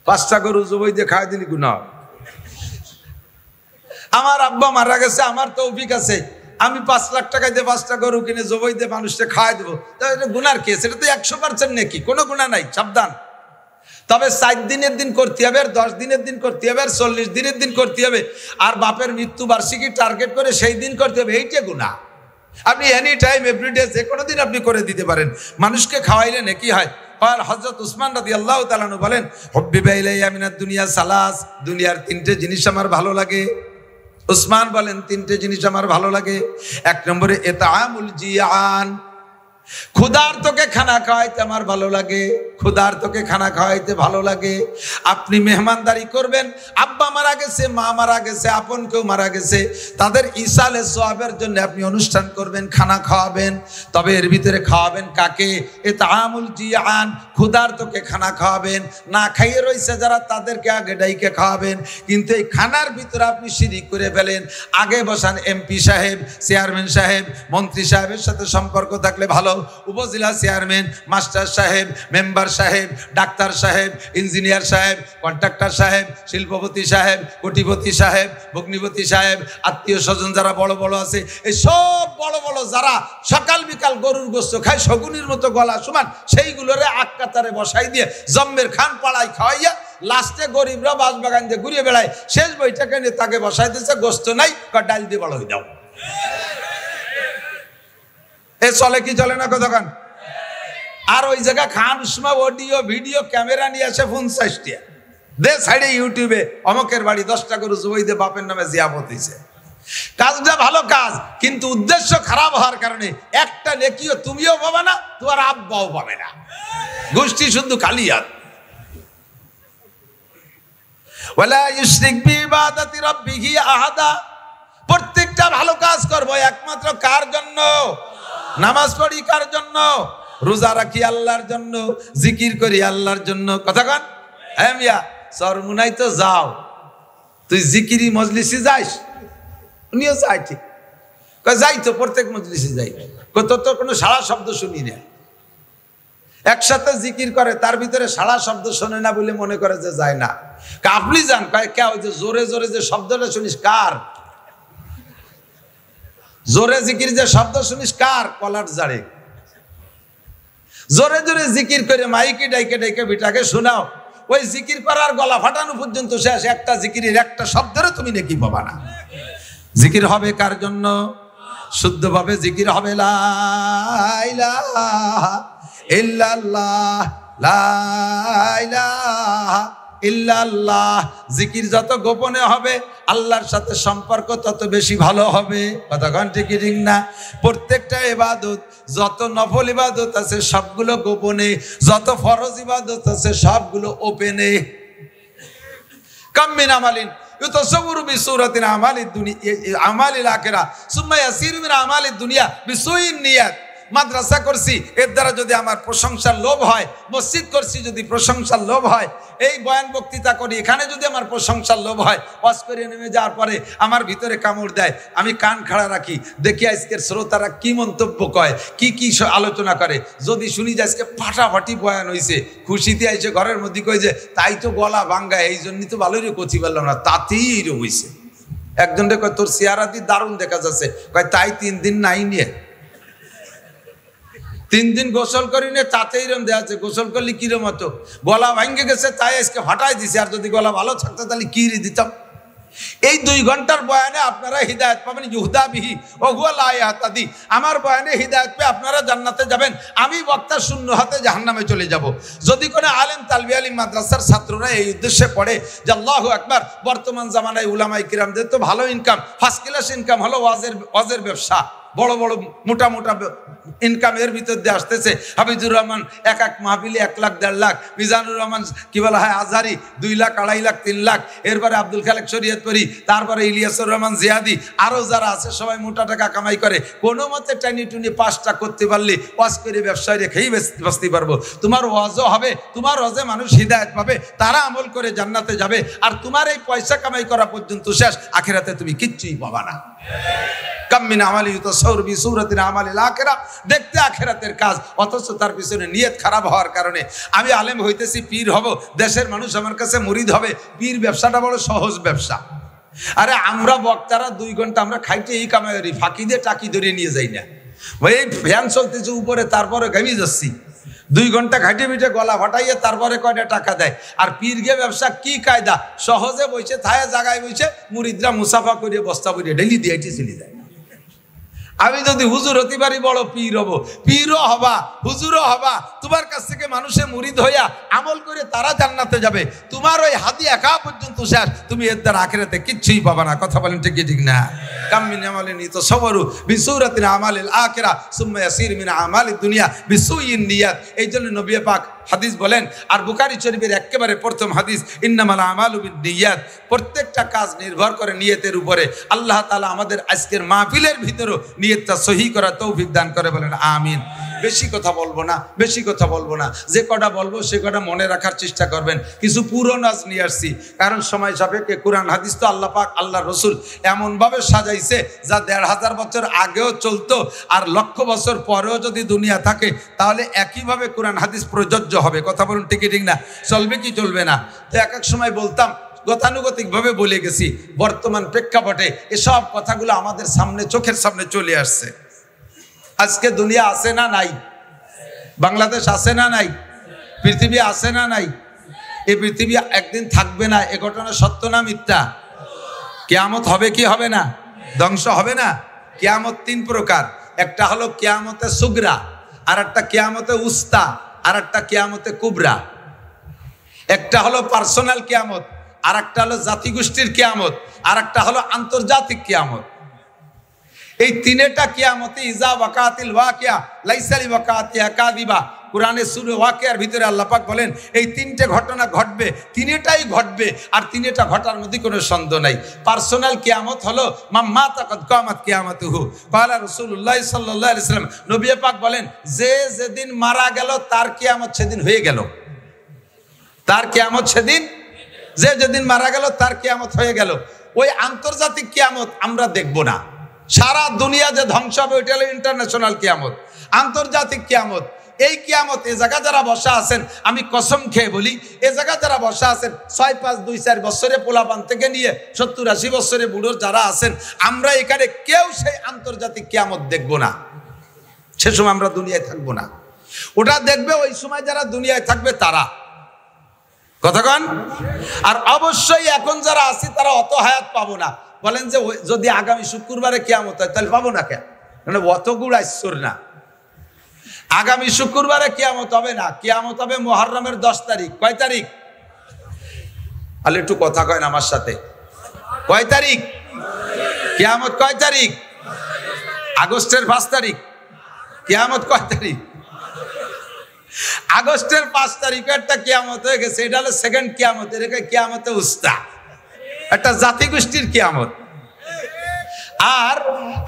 5টা গরু জবাই দিয়ে খাওয়াই দিলি গুনাহ। আমার আব্বা মারা গেছে, আমার তৌফিক আছে, আমি 5 লাখ টাকা দিয়ে 5টা গরু কিনে জবাই দিয়ে মানুষকে খাওয়াই দেবো, এটা গুনার কেস? এটা তো 100% নেকি, কোনো গুনাহ নাই, সাবধান। তবে 4 দিনের দিন করতে হবে, আর 10 দিনের দিন করতে হবে, আর 40 দিনের দিন করতে হবে, আর বাপের মৃত্যু বার্ষিকী টার্গেট করে সেই দিন করতে হবে, এইটা গুনাহ। আপনি এনি টাইম এভরিডে যে কোনো দিন আপনি করে দিতে পারেন, মানুষকে খাওয়াইলে নেকি হয়। আর হযরত উসমান রাদিয়াল্লাহু তাআলা আনহু বলেন, হুব্বিবা ইলাইয়া মিনাদ দুনিয়া সালাস, দুনিয়ার 3টে জিনিস আমার ভালো লাগে। উসমান বলেন 3টে জিনিস আমার ভালো লাগে। 1 নম্বরে ইতআমুল জিয়ান, ক্ষুধার্তকে খানা খাওয়াইতে আমার ভালো লাগে, ক্ষুধার্তকে খানা খাওয়াইতে ভালো লাগে। আপনি মেহমানদারি করবেন, আব্বা মারা গেছে, মা মারা গেছে, আপন কেউ মারা গেছে, তাদের ইসালে সওয়াবের জন্য আপনি অনুষ্ঠান করবেন, খানা খাওয়াবেন। তবে এর ভিতরে খাওয়াবেন কাকে? ইতআমুল জিয়ান, ক্ষুধার্তকে খানা খাওয়াবেন। না খাইয়ে রয়েছে যারা, তাদেরকে আগে ডাইকে খাওয়াবেন। কিন্তু এই খানার ভিতরে আপনি শিরিক করে ফেলেন। আগে বসান এমপি সাহেব, চেয়ারম্যান সাহেব, মন্ত্রী সাহেবের সাথে সম্পর্ক থাকলে ভালো, উপজেলা চেয়ারম্যান, মাস্টার সাহেব, মেম্বার সাহেব, ডাক্তার সাহেব, ইঞ্জিনিয়ার সাহেব, কন্ট্রাক্টর সাহেব, শিল্পপতি সাহেব, কোটিপতি সাহেব, ভগ্নিপতি সাহেব, আত্মীয় স্বজন যারা বড় বড় আছে, এই সব বড় বড় যারা সকাল বিকাল গরুর গোস্ত খায় শগুনির মতো গলা সমান, সেইগুলোরে এক কাতারে বসাই দিয়ে জম্মের খান পাড়ায় খাওয়াইয়া লাস্টে গরিবরা বাঁশবাগান দিয়ে ঘুরিয়ে বেড়ায়। শেষ বইটাকে নিয়ে তাকে বসাই দিয়েছে, গোস্ত নাই, ডাল দিয়ে বড় হয়ে যাও। এ চলে কি চলে না কতক্ষণ? আর ওই জায়গা খান উসমা অডিও ভিডিও ক্যামেরা নিয়ে আসে 50টা, দে সাইডে ইউটিউবে অমকের বাড়ি 10টা গরু জবাই দিয়ে বাপের নামে জিয়াফত হইছে। কাজটা ভালো কাজ, কিন্তু উদ্দেশ্য খারাপ হওয়ার কারণে একটা নেকিও তুমিও পাবে না, তোমার আব্বাও পাবে না, গোষ্ঠী শুধু খালিয়াত। ওয়ালা ইউশরিক বিইবাদাতি রাব্বিহি আহাদা। প্রত্যেকটা ভালো কাজ করব একমাত্র কার জন্য? নামাজ পড়ি কার জন্য? রোজা রাখি আল্লাহর জন্য, জিকির করি আল্লাহর জন্য। কথা কন। হ্যাঁ মিয়া, চরমুনাই তো যাও, তুই জিকিরি মজলিসে যাইস? উনিও যাই, ঠিক যাই তো, প্রত্যেক মজলিসে যাই। তো কোনো সাড়া শব্দ শুনি না। একসাথে জিকির করে, তার ভিতরে সাড়া শব্দ শোনে না বলে মনে করে যে যায় না। আপনি যান, কে ওই যে জোরে জোরে যে শব্দটা শুনিস কার? জোরে জিকির যে শব্দ শুনিস কার? কলার জাড়ে। জোরে জোরে জিকির করে মাইকে ডাইকে ডাইকে বিটাকে শোনাও, ওই জিকির করার গলা ফাটানো পর্যন্ত শেষ। একটা জিকিরের একটা শব্দের তুমি নাকি পাবা না। জিকির হবে কার জন্য? শুদ্ধভাবে জিকির হবে লা ইলাহা ইল্লাল্লাহ, লা ইলাহা ইল্লাল্লাহ। জিকির যত গোপনে হবে আল্লাহর সাথে সম্পর্ক তত বেশি ভালো হবে। কতক্ষণ ঠিক ঠিক না? প্রত্যেকটা ইবাদত, যত নফল ইবাদত আছে সবগুলো গোপনে, যত ফরজ ইবাদত আছে সবগুলো ওপেনে। কাম মিন আমালিন ইউতাসাওয়ারু বিসূরাতিন আমালিদ দুনিয়া আমালিল আখিরা সুম্মা ইয়াসিরু মিন আমালিদ দুনিয়া বিসুইন নিয়াত। মাদ্রাসা করছি এর দ্বারা যদি আমার প্রশংসার লোভ হয়, মসজিদ করছি যদি প্রশংসার লোভ হয়, এই বয়ান বক্তৃতা করি এখানে যদি আমার প্রশংসার লোভ হয়, ওয়াজ করে নেমে যাওয়ার পরে আমার ভিতরে কামড় দেয়, আমি কান খাড়া রাখি, দেখি আজকের শ্রোতারা কি মন্তব্য কয়, কি কি আলোচনা করে। যদি শুনি যে আজকে ফাটাফাটি বয়ান হয়েছে, খুশিতে আইসে ঘরের মধ্যে কই যে তাই তো গলা ভাঙ্গা, এই জন্যই তো ভালোই কচি পারলাম না, তাতেই এরকম হয়েছে। একজনকে কয় তোর চেহারাটি দারুণ দেখা যাচ্ছে, কয় তাই 3 দিন নাই নিয়ে 3 দিন গোসল করি নে, তাতেই রম দেওয়া আছে। গোসল করলে কিরম হতো? গলা ভাঙ্গে গেছে তাই আজকে ফাটাই দিছে, আর যদি গলা ভালো থাকতো তাহলে কি দিতাম। এই 2 ঘন্টার বয়ানে আপনারা হিদায়াত পাবেন। ইউহদা বিহি ওয়া হুয়া লা ইয়াহতাদি। আমার বয়ানে হিদায়াত পেয়ে আপনারা জান্নাতে যাবেন, আমি বক্তা শূন্য হাতে জাহান্নামে চলে যাব। যদি কোনো আলেম তালবি আলিম মাদ্রাসার ছাত্ররা এই উদ্দেশ্যে পড়ে যে আল্লাহু আকবার, বর্তমান জামানায় উলামায়ে কিরামদের তো ভালো ইনকাম, ফার্স্ট ক্লাস ইনকাম হলো ওয়াজের ব্যবসা। বড় বড় মোটা মোটা ইনকাম এর ভিতর দিয়ে আসতেছে। হাফিজুর রহমান এক মাহফিলে 1 লাখ 1.5 লাখ, মিজানুর রহমান কি বলা হয় আজহারি 2 লাখ 2.5 লাখ 3 লাখ, এরপরে আব্দুল খালেক শরীয়তপুরি, তারপরে ইলিয়াসুর রহমান জিয়াদি, আরো যারা আছে সবাই মোটা টাকা কামাই করে। কোনো মতে টানি টুনি 5টা করতে পারলে ওয়াজ করে ব্যবসায় রেখেই বাঁচতে পারবো। তোমার ওয়াজও হবে, তোমার ওয়াজে মানুষ হিদায়াত পাবে, তারা আমল করে জান্নাতে যাবে। আর তোমার এই পয়সা কামাই করা পর্যন্ত শেষ, আখিরাতে তুমি কিচ্ছুই পাবা না। কাম মিন আমালি ইউতাসাওয়ারু বিসূরাতিন আমালিল আখিরা। দেখতে আখিরাতের কাজ, অথচ তার পিছনে নিয়ত খারাপ হওয়ার কারণে আমি আলেম হইতেছি, পীর হব, দেশের মানুষ আমার কাছে মুরিদ হবে। পীর ব্যবসাটা বড় সহজ ব্যবসা। আরে আমরা বক্তারা 2 ঘন্টা আমরা খাইতে এই কামাই করি, ফাঁকি দিয়ে টাকি ধরিয়ে নিয়ে যাই না। ভাই এই ফ্যান চলতেছে উপরে, তারপরে ঘামিয়ে যাচ্ছি। 2 ঘন্টা ঘাটে মিটে গলা ফাটাইয়ে তারপরে কয়টা টাকা দেয়। আর পীরগে ব্যবসা কি কায়দা, সহজে বইছে থায়ে জায়গায় বইছে, মুরিদরা মুসাফা করিয়ে বস্তা করিয়ে ডেলি দিয়ে চলে যায়। আমি যদি হুজুর হতে পারি, বড় পীর হব, পীরও হবা, হুজুরও হবা। তোমার কাছ থেকে মানুষে মুরিদ হইয়া আমল করে তারা জান্নাতে যাবে। তোমার ওই হাদি একা পর্যন্ত শেষ, তুমি এর দ্বারা আখিরাতে কিচ্ছুই পাবা না। কথা বলেন ঠিক ঠিক না? কাম মিন আমালিন ইউতাসাওয়ারু বিসূরাতিন আমালিল আখিরা সুম্মা ইয়াসিরু মিন আমালিদ দুনিয়া বিসুইন নিয়াত। এই জন্য নবী পাক হাদিস বলেন, আর বুখারী শরীফের একেবারে প্রথম হাদিস, ইন্নামাল আমালু বিন্নিয়াত। প্রত্যেকটা কাজ নির্ভর করে নিয়তের উপরে। আল্লাহ তাআলা আমাদের আজকের মাহফিলের ভিতরেও নিয়তটা সহি করার তৌফিক দান করে, বলেন আমিন। বেশি কথা বলবো না, বেশি কথা বলবো না, যে কটা বলবো সে কটা মনে রাখার চেষ্টা করবেন। কিছু পুরনো আজ নিয়ে আসছি, কারণ সময় সাপেক্ষে। কোরআন হাদিস তো আল্লাহ পাক আল্লাহ রসুল এমনভাবে সাজাইছে যা 1500 বছর আগেও চলতো, আর 1,00,000 বছর পরেও যদি দুনিয়া থাকে তাহলে একইভাবে কোরআন হাদিস প্রযোজ্য হবে। কথা বলুন ঠিক ঠিক না? চলবে কি চলবে না? তো এক এক সময় বলতাম, গতানুগতিকভাবে বলে গেছি। বর্তমান প্রেক্ষাপটে এসব কথাগুলো আমাদের সামনে, চোখের সামনে চলে আসছে। আজকে দুনিয়া আছে না নাই? বাংলাদেশ আছে না নাই? পৃথিবী আছে না নাই? এই পৃথিবী একদিন থাকবে না, এ ঘটনা সত্য না মিথ্যা? কিয়ামত হবে কি হবে না? ধ্বংস হবে না? কিয়ামত 3 প্রকার। একটা হলো কিয়ামতে সুগরা, আর একটা কিয়ামতে উস্তা, আর একটা কিয়ামতে কুবরা। একটা হলো পার্সোনাল কিয়ামত, আর একটা হলো জাতিগোষ্ঠীর কিয়ামত, আর একটা হলো আন্তর্জাতিক কিয়ামত। এই তিনটা কিয়ামতে ইজা ওয়াকাতিল ওয়াকিয়া লাইসা লিওয়াকাতিহা কাযিবা, কোরআনে সূরা ওয়াকিয়ার ভিতরে আল্লাহ পাক বলেন এই তিনটে ঘটনা ঘটবে, তিনটাই ঘটবে, আর তিনটা ঘটার মধ্যে কোনো সন্দেহ নাই। পার্সোনাল কিয়ামত হলো মাম্মা তাকাদ কিয়ামত কিয়ামতুহু ক্বালা রাসূলুল্লাহ সাল্লাল্লাহু আলাইহি ওয়াসাল্লাম, নবী পাক বলেন যে যেদিন মারা গেল তার কিয়ামত সেদিন হয়ে গেল। তার কিয়ামত সেদিন, যে যেদিন মারা গেল তার কিয়ামত হয়ে গেল। ওই আন্তর্জাতিক কিয়ামত আমরা দেখব না, সারা দুনিয়া যে ধ্বংস হবে ওইটা হলো ইন্টারন্যাশনাল কিয়ামত। আন্তর্জাতিক কিয়ামত, এই কিয়ামত এ জায়গা যারা বসা আছেন, আমি কসম খেয়ে বলি, এ জায়গা যারা বসা আছেন 6, 5, 2, 4 বছরে পোলাপান থেকে নিয়ে 70, 80 বছরে বুড়ো যারা আছেন, আমরা এখানে কেউ সেই আন্তর্জাতিক কিয়ামত দেখব না। সে সময় আমরা দুনিয়ায় থাকবো না, ওটা দেখবে ওই সময় যারা দুনিয়ায় থাকবে তারা। কথা কন? আর অবশ্যই এখন যারা আছি তারা অত হায়াত পাবো না। বলেন যে যদি আগামী শুক্রবারে কিয়ামত হয় তাহলে পাবো না কেন? মানে অত গুড় আইসর না। আগামী শুক্রবারে কিয়ামত হবে না, কিয়ামত হবে মুহররমের 10 তারিখ। কয় তারিখ? আলে একটু কথা কয় না আমার সাথে। কয় তারিখ কিয়ামত? কয় তারিখ? আগস্টের 5 তারিখ। কিয়ামত কয় তারিখ? আগস্টের 5 তারিখে একটা কিয়ামত হয়ে গেছে, এটা হলো সেকেন্ড কিয়ামত। এটাকে কিয়ামতে উস্তা, একটা জাতিগোষ্ঠীর কিয়ামত। আর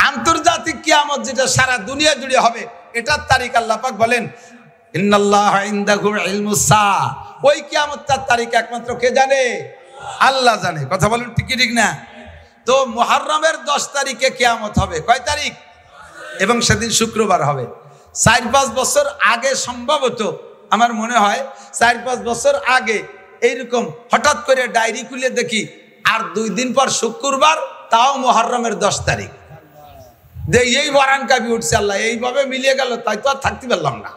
আন্তর্জাতিক কিয়ামত যেটা সারা দুনিয়া জুড়ে হবে, এটার তারিখ আল্লাহ পাক বলেন ইন্নাল্লাহা ইনদাহু ইলমুস সাআ। ওই কিয়ামতটার তারিখ একমাত্র কে জানে? আল্লাহ জানে। কথা বলেন ঠিক কি ঠিক না? তো মুহররমের 10 তারিখে কিয়ামত হবে। কয় তারিখ? এবং সেদিন শুক্রবার হবে। 4-5 বছর আগে সম্ভবত, আমার মনে হয় 4-5 বছর আগে এইরকম হঠাৎ করে ডায়েরি খুলে দেখি আর 2 দিন পর শুক্রবার, তাও মুহররমের 10 তারিখ। এই বরান কাবি উঠছে, আল্লাহ এইভাবে মিলিয়ে গেল, তাই তো আর থাকতে পারলাম না,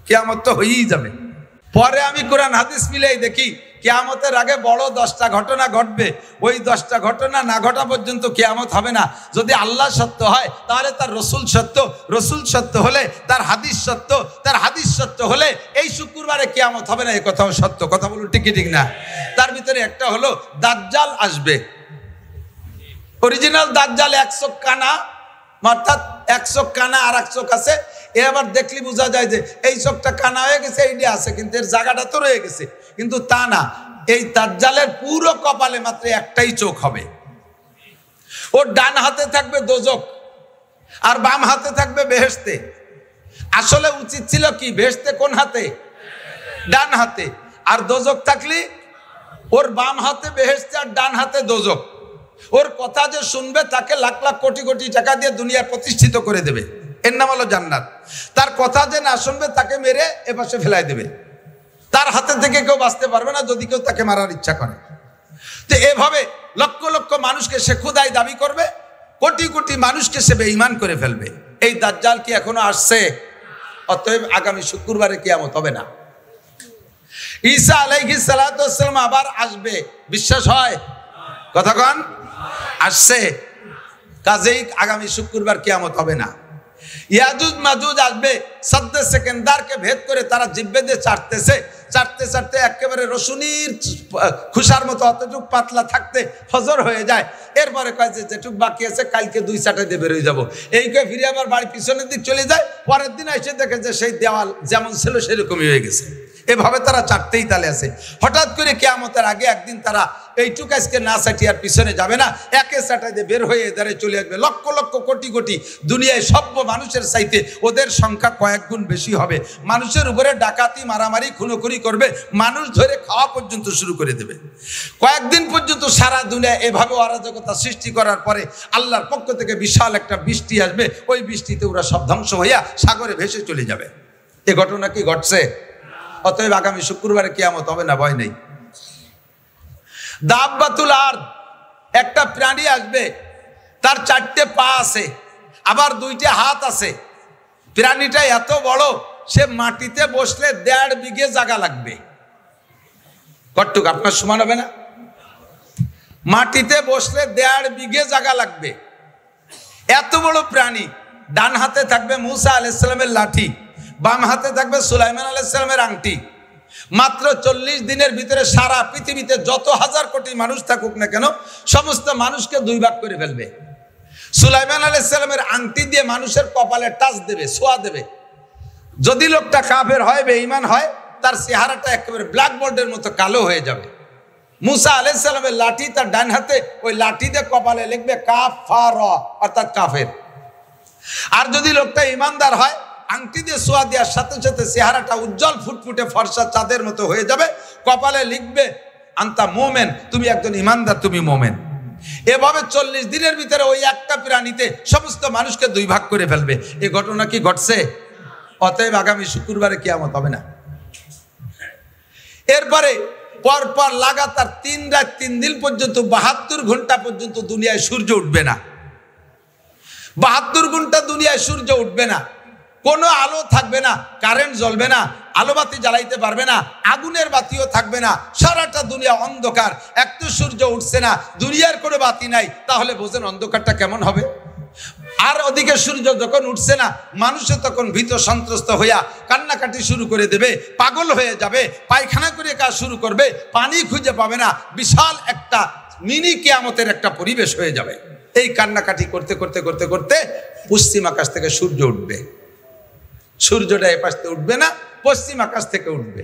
কিয়ামত তো হয়েই যাবে। পরে আমি কোরআন হাদিস মিলেই দেখি কিয়ামতের আগে বড় 10টা ঘটনা ঘটবে। ওই 10টা ঘটনা না ঘটা পর্যন্ত কিয়ামত হবে না। যদি আল্লাহ সত্য হয় তাহলে তার রসুল সত্য, রসুল সত্য হলে তার হাদিস সত্য, তার হাদিস সত্য হলে এই শুক্রবারে কিয়ামত হবে না, এই কথাও সত্য। কথা বলুন ঠিক কি ঠিক না? তার ভিতরে একটা হলো দাজ্জাল আসবে। অরিজিনাল দাজ্জাল 1 চোখ কানা, অর্থাৎ 1 চোখ কানা আর 1 চোখ আছে। এ আবার দেখলে বোঝা যায় যে এই চোখটা কানা হয়ে গেছে, এইটা আছে, কিন্তু এর জায়গাটা তো রয়ে গেছে। কিন্তু তা না, এই দাজ্জালের পুরো কপালে মাত্র একটাই চোখ হবে। ওর ডান হাতে থাকবে দোজখ আর বাম হাতে থাকবে বেহেশতে। আসলে উচিত ছিল কি, বেহেশতে কোন হাতে? ডান হাতে। আর দোজখ থাকলে ওর বাম হাতে বেহেশতে আর ডান হাতে দোজখ। ওর কথা যে শুনবে তাকে লাখ লাখ কোটি কোটি টাকা দিয়ে দুনিয়া প্রতিষ্ঠিত করে দেবে, এর নাম হলো জান্নাত। তার কথা যে না শুনবে তাকে মেরে এপাশে ফেলাই দেবে। তার হাতে থেকে কেউ বাঁচতে পারবে না যদি কেউ তাকে মারার ইচ্ছা করে। তো এভাবে লক্ষ লক্ষ মানুষকে সে খোদাই দাবি করবে, কোটি কোটি মানুষকে সে বেঈমান করে ফেলবে। এই দাজ্জাল কি এখনো আসছে? অতএব আগামী শুক্রবারে কিয়ামত হবে না। ঈসা আলাইহিস সালাতু ওয়াস সালাম আবার আসবে, বিশ্বাস হয়? কথা কন? আসছে, কাজেই আগামী শুক্রবার কিয়ামত হবে না। ইয়াজুজ মাজুজ আসবে, সাদ্দে সেকেন্দারকে ভেদ করে তারা জিব্বে দিয়ে চাটতেছে, চাটতে চাটতে একেবারে রসুনির খুশার মতো অতটুক পাতলা থাকতে ফজর হয়ে যায়। এরপরে কয় যে যেটুক বাকি আছে কালকে 2 চাটাই দিয়ে বেরোয় যাবো। এই কে ফিরে আবার বাড়ি পিছনের দিক চলে যায়। পরের দিন এসে দেখে যে সেই দেওয়াল যেমন ছিল সেরকমই হয়ে গেছে। এভাবে তারা চাটতেই তালে আছে। হঠাৎ করে কিয়ামতের আগে একদিন তারা এইটুক আজকে না চাটিয়ে আর পিছনে যাবে না, একে চাটাই দিয়ে বের হয়ে এদারে চলে আসবে। লক্ষ লক্ষ কোটি কোটি দুনিয়ায় সভ্য মানুষের চাইতে ওদের সংখ্যা কয়েক গুণ বেশি হবে। মানুষের উপরে ডাকাতি, মারামারি, খুনোখুনি করবে, মানুষ ধরে খাওয়া পর্যন্ত শুরু করে দেবে। কয়েকদিন পর্যন্ত সারা দুনিয়া এভাবে অরাজকতা সৃষ্টি করার পরে আল্লাহর পক্ষ থেকে বিশাল একটা বৃষ্টি আসবে। ওই বৃষ্টিতে ওরা সব ধ্বংস হইয়া সাগরে ভেসে চলে যাবে। এ ঘটনা কি ঘটছে? অতএব আগামী শুক্রবারে কিয়ামত হবে না, ভয় নেই। দাব্বাতুল আরদ, একটা প্রাণী আসবে, তার 4টে পা আছে, আবার 2টে হাত আছে। প্রাণীটা এত বড়, সে মাটিতে বসলে 1.5 বিঘে জায়গা লাগবে। কতটুক আপনার সমান হবে না? মাটিতে বসলে 1.5 বিঘে জায়গা লাগবে। এত বড় প্রাণী। ডান হাতে থাকবে মুসা আলাইহিস সালামের লাঠি, বাম হাতে থাকবে সুলাইমান আলাইহিস সালামের আংটি। মাত্র 40 দিনের ভিতরে সারা পৃথিবীতে যত হাজার কোটি মানুষ থাকুক না কেন সমস্ত মানুষকে 2 ভাগ করে ফেলবে। সুলাইমান আলাইহিস সালামের আংটি দিয়ে মানুষের কপালে টাচ দেবে, ছোঁয়া দেবে। যদি লোকটা কাফের হয়, বেঈমান হয়, তার চেহারাটা একেবারে ব্ল্যাকবোর্ডের মতো কালো হয়ে যাবে। মুসা আলাইহিস সালামের লাঠি তার ডান হাতে, ওই লাঠি দিয়ে কপালে লিখবে কাফার, অর্থাৎ কাফের। আর যদি লোকটা ইমানদার হয়, আংটি দিয়ে ছোঁয়া দেওয়ার সাথে সাথে চেহারাটা উজ্জ্বল ফুটফুটে ফর্সা চাঁদের মতো হয়ে যাবে, কপালে লিখবে আনতা মোমেন, তুমি একজন ইমানদার, তুমি মোমেন। এভাবে 40 দিনের ভিতরে ওই একটা প্রাণীতে সমস্ত মানুষকে 2 ভাগ করে ফেলবে। এই ঘটনা কি ঘটছে? অতএব আগামী শুক্রবারে কিয়ামত হবে না। এরপরে পরপর লাগাতার 3 রাত 3 দিন পর্যন্ত 72 ঘন্টা পর্যন্ত দুনিয়ায় সূর্য উঠবে না। 72 ঘন্টা দুনিয়ায় সূর্য উঠবে না, কোনো আলো থাকবে না, কারেন্ট জ্বলবে না, আলোবাতি জ্বালাইতে পারবে না, আগুনের বাতিও থাকবে না, সারাটা দুনিয়া অন্ধকার। এক তো সূর্য উঠছে না, দুনিয়ার কোনো বাতি নাই, তাহলে বোঝেন অন্ধকারটা কেমন হবে। আর ওদিকে সূর্য যখন উঠছে না, মানুষে তখন ভীত সন্ত্রস্ত হইয়া কান্নাকাটি শুরু করে দেবে, পাগল হয়ে যাবে, পায়খানা করে কাজ শুরু করবে, পানি খুঁজে পাবে না, বিশাল একটা মিনি কিয়ামতের একটা পরিবেশ হয়ে যাবে। এই কান্নাকাটি করতে করতে করতে করতে পশ্চিম আকাশ থেকে সূর্য উঠবে। সূর্যটা এ পাশ থেকে উঠবে না, পশ্চিম আকাশ থেকে উঠবে।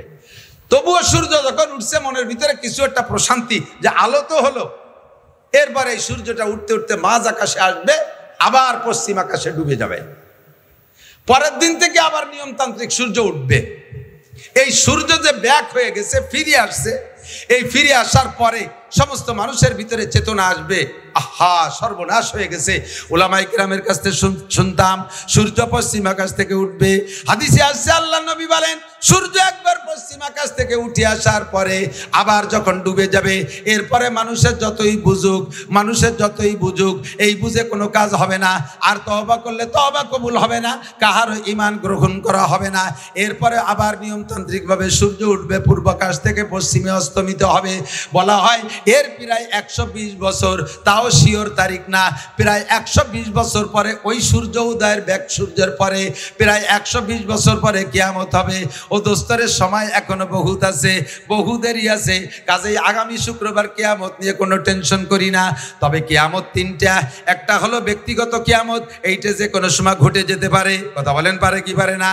তবুও সূর্য যখন উঠছে, মনের ভিতরে কিছু একটা প্রশান্তি, যে আলো তো হলো। এরপরে এই সূর্যটা উঠতে উঠতে মাঝ আকাশে আসবে, আবার পশ্চিম আকাশে ডুবে যাবে। পরের দিন থেকে আবার নিয়মতান্ত্রিক সূর্য উঠবে। এই সূর্য যে ব্যাক হয়ে গেছে, ফিরে আসছে, এই ফিরে আসার পরে সমস্ত মানুষের ভিতরে চেতনা আসবে, আহা সর্বনাশ হয়ে গেছে। উলামায়ে কেরামের কাছ থেকে শুনতাম সূর্য পশ্চিম আকাশ থেকে উঠবে। হাদিসে আসছে আল্লাহর নবী বলেন, সূর্য একবার পশ্চিম আকাশ থেকে উঠে আসার পরে আবার যখন ডুবে যাবে, এরপরে মানুষের যতই বুঝুক, এই বুঝে কোনো কাজ হবে না। আর তওবা করলে তওবা কবুল হবে না, কাহারও ঈমান গ্রহণ করা হবে না। এরপরে আবার নিয়মতান্ত্রিকভাবে সূর্য উঠবে, পূর্ব আকাশ থেকে পশ্চিমে অস্তমিত হবে। বলা হয় এর প্রায় 120 বছর, তাও শিওর তারিখ না, প্রায় 120 বছর পরে ওই সূর্য উদয়ের ব্যাক সূর্যের পরে প্রায় 120 বছর পরে কিয়ামত হবে। ও দোস্তরের সময় এখনো বহুত আছে, বহু দেরি আছে। কাজেই আগামী শুক্রবার কিয়ামত নিয়ে কোনো টেনশন করি না। তবে কিয়ামত 3টা, একটা হলো ব্যক্তিগত কিয়ামত, এইটা যে কোনো সময় ঘটে যেতে পারে। কথা বলেন, পারে কি পারে না?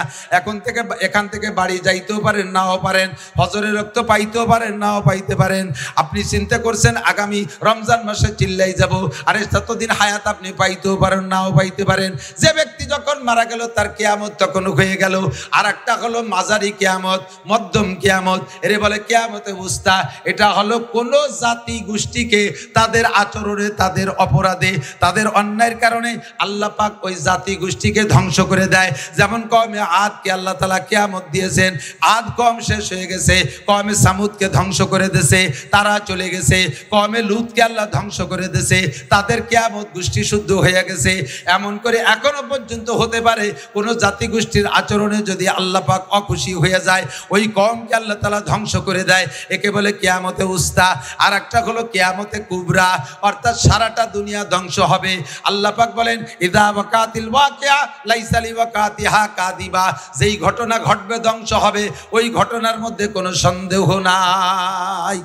এখান থেকে বাড়ি যাইতেও পারেন, নাও পারেন। ফজরের রক্ত পাইতেও পারেন, নাও পাইতে পারেন। আপনি চিন্তা করছেন আগামী রমজান মাসে চিল্লাই যাব, আরে ততদিন হায়াত আপনি পাইতেও পারেন, নাও পাইতে পারেন। যে ব্যক্তি যখন মারা গেল তার কিয়ামত তখন হয়ে গেল। আর একটা হলো মাঝারি কিয়ামত, মধ্যম কিয়ামত, এর বলে কিয়ামতে উস্তা। এটা হলো কোন জাতি গোষ্ঠীকে তাদের আচরণে, তাদের অপরাধে, তাদের অন্যায়ের কারণে আল্লাহ পাক ওই জাতি গোষ্ঠীকে ধ্বংস করে দেয়। যেমন কওমে আদকে আল্লাহ তাআলা কিয়ামত দিয়েছেন, আদ কওম শেষ হয়ে গেছে, কওমে সামুদকে ধ্বংস করে দিয়েছে, তারা চলে গেছে। কওমে লুতকে আল্লাহ ধ্বংস করে দিয়েছে, তাদের কিয়ামত গোষ্ঠী শুদ্ধ হয়ে গেছে। এমন করে এখনো পর্যন্ত হতে পারে কোন জাতি গোষ্ঠীর আচরণে যদি আল্লাহ পাক অখুশি হয়ে যায়, ওই কওমকে আল্লাহ তাআলা ধ্বংস করে দেয়। একে বলে কিয়ামতে উস্তা। আর একটা হলো কিয়ামতে কুবরা, অর্থাৎ সারাটা দুনিয়া ধ্বংস হবে। আল্লাহ পাক বলেন, ইযা ওয়াকাতিল ওয়াকিয়া লাইসা লিওয়াকাতিহা কাযিবা, যেই ঘটনা ঘটবে ধ্বংস হবে, ওই ঘটনার মধ্যে কোনো সন্দেহ নাই।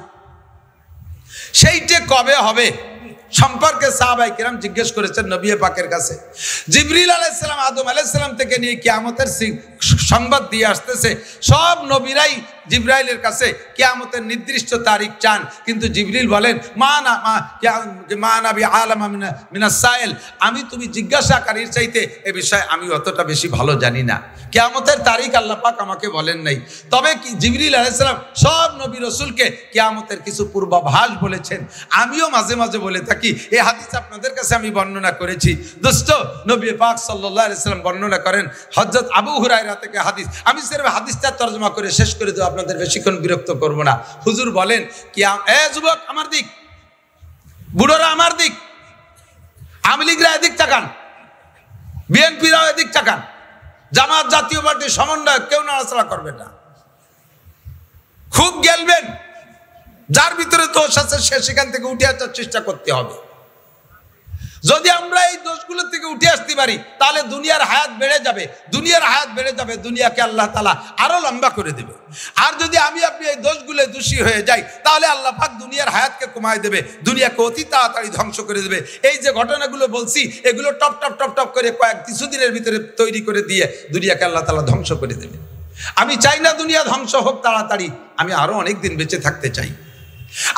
সেইটা কবে হবে সম্পর্কে সাহাবায়ে কেরাম জিজ্ঞেস করেছেন নবী পাকের কাছে। জিবরিল আলাইহিস সালাম আদম আলাইহিস সালাম থেকে নিয়ে কিয়ামতের সংবাদ দিয়ে আসতেছে। সব নবীরাই জিবরাইলের কাছে কিয়ামতের নির্দিষ্ট তারিখ চান, কিন্তু জিবরিল বলেন মা নাবি আলামা মিনাস সাইল, আমি তুমি জিজ্ঞাসাকারীর চাইতে এ বিষয়ে আমি অতটা বেশি ভালো জানি না। কিয়ামতের তারিখ আল্লাহ পাক আমাকে বলেন নাই। তবে কি জিবরিল আলাইহিস সালাম সব নবী রাসূলকে কিয়ামতের কিছু পূর্বাভাস বলেছেন। আমিও মাঝে মাঝে বলে থাকি, এই হাদিস আপনাদের কাছে আমি বর্ণনা করেছি। দোস্ত, নবী পাক সাল্লাল্লাহু আলাইহি ওয়াসাল্লাম বর্ণনা করেন হযরত আবু হুরায়রা থেকে হাদিস। আমি সির্ফ হাদিসটা তরজমা করে শেষ করে দেব, আপনাদের বেশিক্ষণ বিরক্ত করব না। হুজুর বলেন, যুবক আমার দিক, বুড়োরা আমার দিক, আওয়ামী লীগরা এদিক তাকান, বিএনপিরাও এদিক তাকান, জামাত জাতীয় পার্টির সমন্বয় কেউ নাড়াচাড়া করবে না, খুব গেলবেন। যার ভিতরে দোষ আছে সে সেখান থেকে উঠে আসার চেষ্টা করতে হবে। যদি আমরা এই দোষগুলো থেকে উঠে আসতে পারি তাহলে দুনিয়ার হায়াত বেড়ে যাবে, দুনিয়ার হায়াত বেড়ে যাবে, দুনিয়াকে আল্লাহ তাআলা আরো লম্বা করে দেবে। আর যদি আমি আপনি এই দোষগুলো দোষী হয়ে যাই তাহলে আল্লাহ পাক দুনিয়ার হায়াতকে কমায় দেবে, দুনিয়াকে অতি তাড়াতাড়ি ধ্বংস করে দেবে। এই যে ঘটনাগুলো বলছি এগুলো টপ টপ টপ টপ করে কিছুদিনের ভিতরে তৈরি করে দিয়ে দুনিয়াকে আল্লাহ তাআলা ধ্বংস করে দেবে। আমি চাই না দুনিয়া ধ্বংস হোক তাড়াতাড়ি, আমি আরো অনেক দিন বেঁচে থাকতে চাই,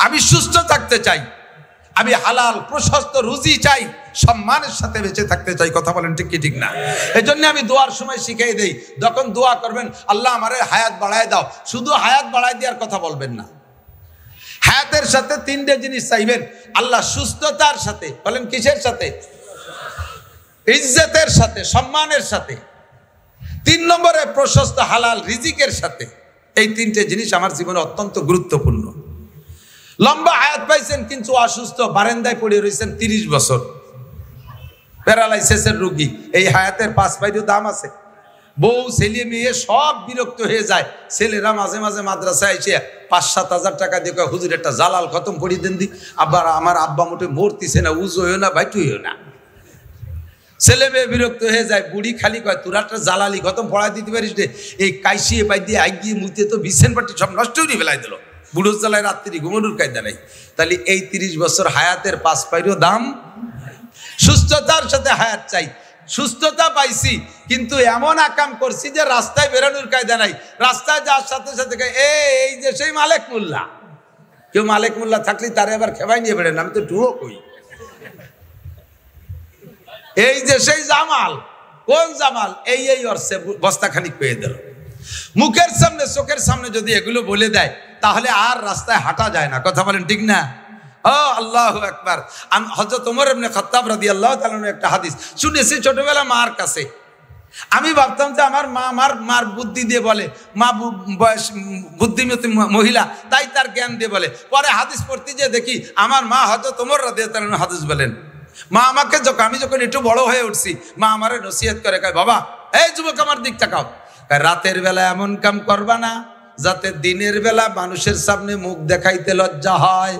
আমি সুস্থ থাকতে চাই, আমি হালাল প্রশস্ত রুজি চাই, সম্মানের সাথে বেঁচে থাকতে চাই। কথা বলেন ঠিক কি ঠিক না? এই জন্য আমি দোয়ার সময় শিখিয়ে দেই, যখন দোয়া করবেন আল্লাহ আমারে হায়াত বাড়ায় দাও, শুধু হায়াত বাড়ায় দেওয়ার কথা বলবেন না, হায়াতের সাথে তিনটে জিনিস চাইবেন। আল্লাহ সুস্থতার সাথে, বলেন কিসের সাথে? ইজ্জতের সাথে, সম্মানের সাথে। 3 নম্বরে প্রশস্ত হালাল রিজিকের সাথে। এই তিনটে জিনিস আমার জীবনে অত্যন্ত গুরুত্বপূর্ণ। লম্বা হায়াত পাইছেন কিন্তু অসুস্থ, বারান্দায় পড়ে রয়েছেন 30 বছর, প্যারালাইসিসের রোগী, এই হায়াতের 5 পাইরও দাম আছে। বউ ছেলে মেয়ে সব বিরক্ত হয়ে যায়, ছেলেরা মাঝে মাঝে মাদ্রাসায় এসে 5-7 হাজার টাকা দিয়ে হুজুর একটা জালাল খতম করিয়ে দেন দি, আবার আমার আব্বা মোটে মরতিছে না, উজু হইও না বাইটু হইও না। ছেলে মেয়ে বিরক্ত হয়ে যায়, বুড়ি খালি কয় তোরা একটা জালালি খতম পড়াই দিতে পারিস রে, এই কাইসিয়ে পাই দিয়ে আগিয়ে মুইতে তো বিছেন পাটি সব নষ্ট হয়ে ফেলাই দিল, বুড়োর জ্বালায় রাত্রি ঘুমানোর কায়দা নাই। তাহলে এই 30 বছর হায়াতের 5 পাইরও দাম। সুস্থতার সাথে হায়াত চাই, সুস্থতা পাইছি কিন্তু এমন আকাম করছি যে রাস্তায় বেরোনোর কায়দা নাই, রাস্তায় যাওয়ার সাথে সাথে এই যে সেই মালেক মোল্লা, কেউ মালেক মোল্লা থাকলে তারে আবার খেবাই নিয়ে বেড়েন, আমি তো টুও কই, এই যে সেই জামাল, কোন জামাল, এই অর্থে বস্তাখানিক পেয়ে দিল। মুখের সামনে চোখের সামনে যদি এগুলো বলে দেয় তাহলে আর রাস্তায় হাঁটা যায় না। কথা বলেন ঠিক না? ও আল্লাহু আকবার। হযরত ওমর ইবনে খাত্তাব রাদিয়াল্লাহু তাআলা একটা হাদিস শুনেছি ছোটবেলা মার কাছে। আমি ভাবতাম যে আমার মা মার বুদ্ধি দিয়ে বলে, মা বয়স বুদ্ধিমতী মহিলা, তাই তার জ্ঞান দিয়ে বলে। পরে হাদিস পড়তে গিয়ে দেখি আমার মা হযরত ওমর রাদিয়াল্লাহু তাআলা হাদিস বলেন। মা আমাকে আমি যখন একটু বড় হয়ে উঠছি, মা আমারে নসিহত করে, কয় বাবা এই যুবক আমার দিক তাকাও, রাতের বেলা এমন কাম করবা না যাতে দিনের বেলা মানুষের সামনে মুখ দেখাইতে লজ্জা হয়।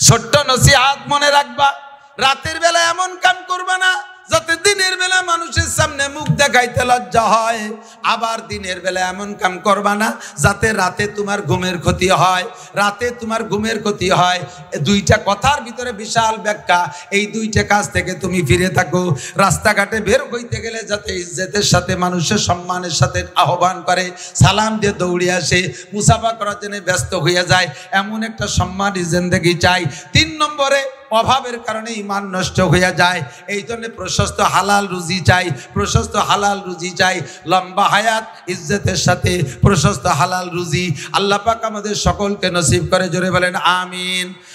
ছোট্ট নসিহত মনে রাখবা, রাতের বেলা এমন কাম করবা না যাতে দিনের বেলা মানুষের সামনে মুখ দেখাইতে লজ্জা হয়। আবার দিনের বেলা এমন কাম করবা না যাতে রাতে তোমার ঘুমের ক্ষতি হয়, রাতে তোমার ঘুমের ক্ষতি হয়। দুইটা কথার ভিতরে বিশাল ব্যাখ্যা। এই দুইটা কাজ থেকে তুমি ফিরে থাকো। রাস্তাঘাটে বের হইতে গেলে যাতে ইজ্জতের সাথে, মানুষের সম্মানের সাথে আহ্বান করে, সালাম দিয়ে দৌড়ে আসে, মুসাফা করার জন্য ব্যস্ত হয়ে যায়, এমন একটা সম্মানী জিন্দেগি চাই। 3 নম্বরে অভাবের কারণে ঈমান নষ্ট হয়ে যায়, এই জন্য প্রশস্ত হালাল রুজি চাই, প্রশস্ত হালাল রুজি চাই। লম্বা হায়াত ইজ্জতের সাথে প্রশস্ত হালাল রুজি আল্লাহ পাক আমাদের সকলকে নসিব করে। জোরে বলেন আমিন।